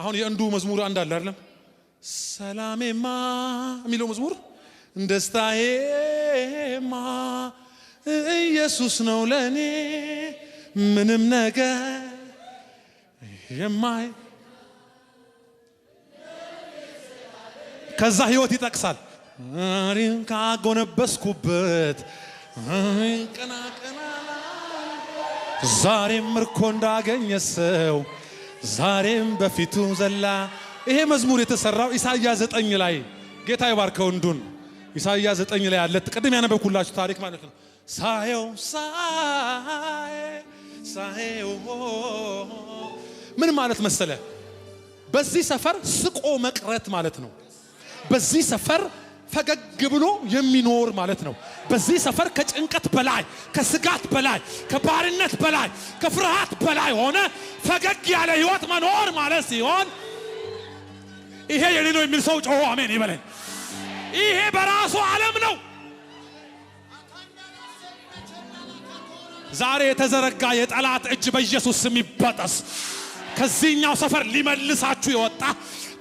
አሁን የእንዱ መዝሙር አንድ አለ አይደለም ሰላሜማ የሚለው መዝሙር ደስታዬማ ኢየሱስ ነው ለኔ ምንም ነገር የማይ ከዛ ህይወት ይጠቅሳል አሪን ካጎነበስኩበት ቀና ቀና ዛሬም ምርኮ እንዳገኘ ሰው ዛሬም በፊቱ ዘላ ይሄ መዝሙር የተሰራው ኢሳይያስ 9 ላይ ጌታ ይባርከው እንዱን ኢሳይያስ 9 ላይ አለ ቀደም ያነበብኩላችሁ ታሪክ ማለት ነው ሳየው ምን ማለት መሰለ በዚህ ሰፈር ስቆ መቅረት ማለት ነው በዚህ ሰፈር ፈገግ ብሎ የሚኖር ማለት ነው በዚህ ሰፈር ከጭንቀት በላይ ከስጋት በላይ ከባርነት በላይ ከፍርሃት በላይ ሆነ ፈገግ ያለ ህይወት መኖር ማለት ሲሆን ይሄ የኔ ነው የሚል ሰው ጮሆ አሜን ይበለን ይሄ በራሱ ዓለም ነው ዛሬ የተዘረጋ የጠላት እጅ በኢየሱስ ስም ይበጠስ ከዚህኛው ሰፈር ሊመልሳችሁ ይወጣ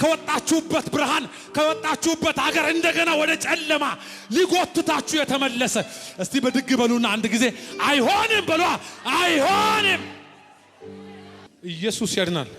ከወጣችሁበት ብርሃን ከወጣችሁበት ሀገር እንደገና ወደ ጨለማ ሊጎትታችሁ የተመለሰ እስቲ በድግ በሉና አንድ ጊዜ አይሆንም በሏ አይሆንም ኢየሱስ ያድናል